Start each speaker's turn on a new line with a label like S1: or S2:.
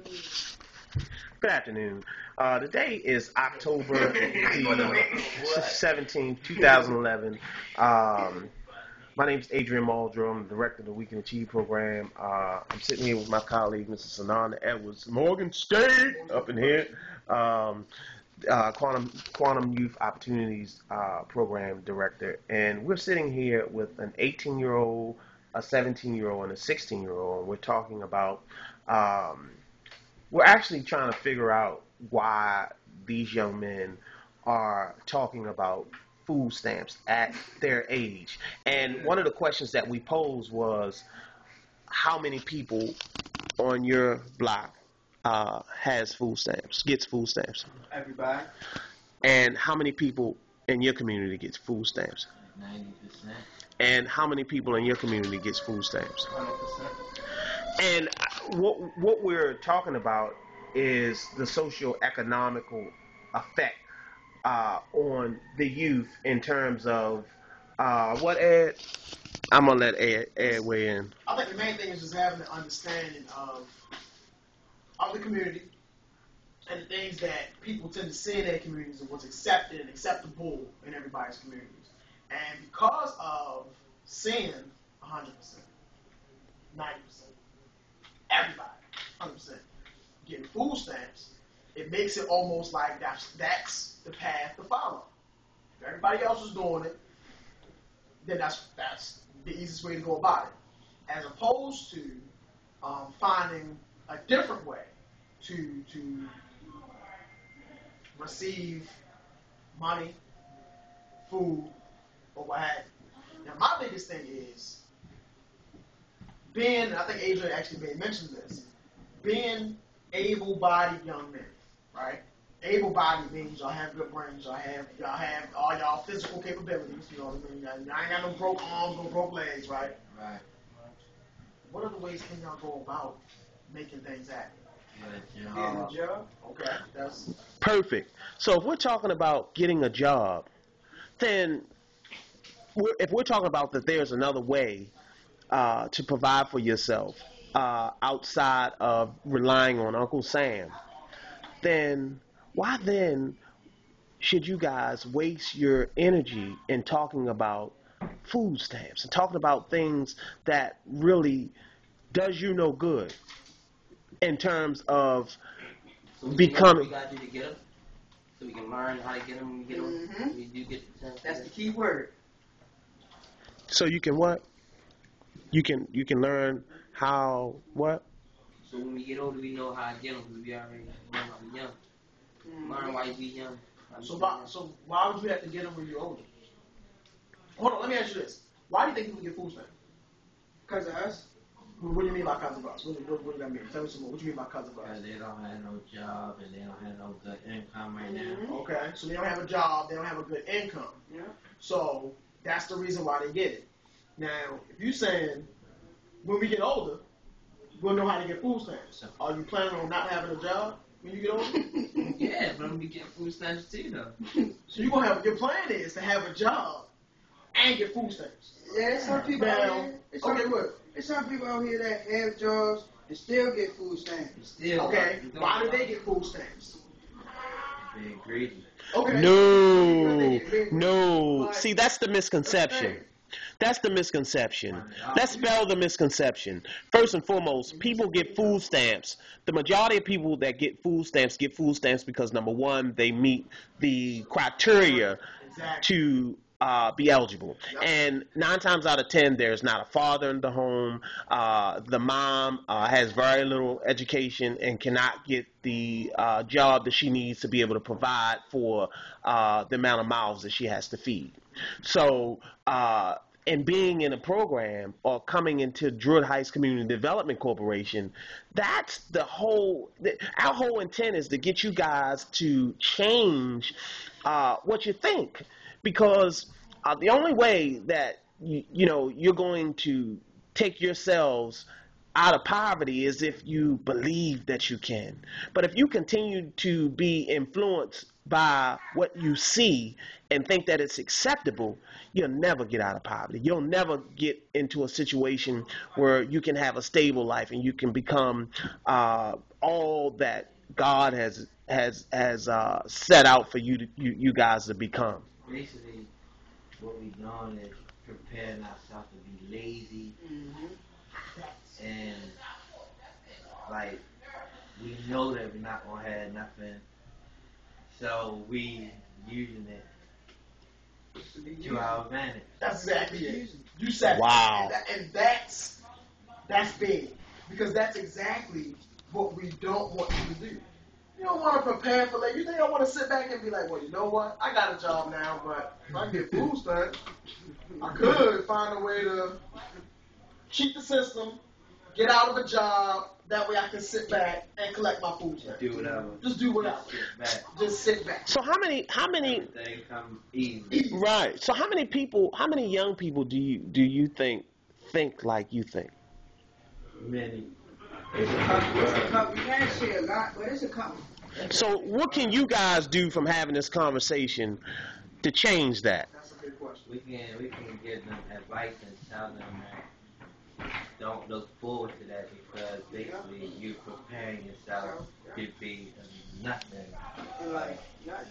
S1: Good afternoon. Today is October the 17th, 2011. My name is Adrian Muldrow. I'm the director of the Weekend Achieve program. I'm sitting here with my colleague, Mrs. Sananda Edwards, Morgan State, up in here. Um, Quantum Youth Opportunities program director. And we're sitting here with an 18-year-old, a 17-year-old, and a 16-year-old. And we're talking about um, we're actually trying to figure out why these young men are talking about food stamps at their age. And one of the questions that we posed was, how many people on your block has food stamps, gets food stamps?
S2: Everybody.
S1: And how many people in your community gets food stamps?
S2: 90%.
S1: And how many people in your community gets food stamps?
S2: 100%.
S1: And what we're talking about is the socio-economical effect on the youth in terms of what Ed? I'm gonna let Ed weigh in.
S3: I think the main thing is just having an understanding of the community and the things that people tend to see in their communities and what's accepted and acceptable in everybody's communities. And because of seeing 100%, 90%, everybody, 100%, getting food stamps, it makes it almost like that's the path to follow. If everybody else is doing it, then that's the easiest way to go about it. As opposed to finding a different way to receive money, food, or what have you. Now, my biggest thing is being, I think Adrian actually may mention this, being able-bodied young men, right? Able-bodied means y'all have good brains, y'all have all y'all physical capabilities, you know what I mean? Y'all ain't got no broke arms, no broke legs, right?
S2: Right.
S3: What other ways can y'all go about making things happen?
S2: Getting a job.
S3: Okay, that's
S1: Perfect. So if we're talking about getting a job, then if we're talking about that there's another way to provide for yourself outside of relying on Uncle Sam, then why then should you guys waste your energy in talking about food stamps and talking about things that really does you no good in terms of becoming?
S4: We gotta do to get them, so we can learn how to get them. Get them.
S3: Mhm.
S4: We do get the test.
S2: That's the key word.
S1: So you can what? You can learn how what?
S4: So when we get older, we know how to get them because we already know how we young. Learn why we young.
S3: so why would you have to get them when you're older? Hold on, let me ask you this. Why do you think people get food stamps?
S2: Because of us.
S3: What do you mean by cousin of us? What does that mean? Tell me some more. What do you mean by cousin of us?
S5: Because they don't have no job and they don't have no good income right now.
S3: Okay, so they don't have a job, they don't have a good income.
S2: Yeah.
S3: So that's the reason why they get it. Now, if you're saying when we get older, we'll know how to get food stamps. Are you planning on not having a job when you get older?
S4: Yeah, but I'm gonna get food stamps too, though.
S3: So you're gonna have your plan is to have a job and get food stamps.
S2: Yeah, there's some people
S3: Now,
S2: out here. There's some people out here that have jobs and still get food stamps.
S4: Still.
S3: Okay, why do they get food stamps?
S5: They're greedy.
S3: Okay.
S1: No. See, that's the misconception. That's the misconception. Let's spell the misconception. First and foremost, people get food stamps. The majority of people that get food stamps because, number one, they meet the criteria to be eligible. And 9 times out of 10, there's not a father in the home. The mom has very little education and cannot get the job that she needs to be able to provide for the amount of mouths that she has to feed. So, and being in a program or coming into Druid Heights Community Development Corporation, that's our whole intent is to get you guys to change what you think. Because the only way that you're going to take yourselves out of poverty is if you believe that you can. But if you continue to be influenced by what you see and think that it's acceptable, you'll never get out of poverty. You'll never get into a situation where you can have a stable life and you can become all that God has set out for you guys to become?
S5: Basically, what we doing is preparing ourselves to be lazy and like we know that we're not gonna have nothing, so we using it to our advantage.
S3: That's exactly it. You said
S1: Wow.
S3: it. And that's big. Because that's exactly what we don't want you to do. You don't want to prepare for later. You think I want to sit back and be like, well, you know what? I got a job now, but if I get food stamps, I could find a way to cheat the system, get out of a job. That way I can sit back and collect my food stamps.
S5: Do whatever.
S3: Just do whatever. Just sit back.
S1: So how many
S5: Everything come easy.
S1: right? So how many young people do you think like you think?
S5: Many.
S2: It's a couple. You can't say a lot, but it's a couple.
S1: So what can you guys do from having this conversation to change that?
S3: That's a good question.
S5: We can give them advice and tell them that don't look forward to that because basically you're preparing yourself to be nothing.
S2: And like, not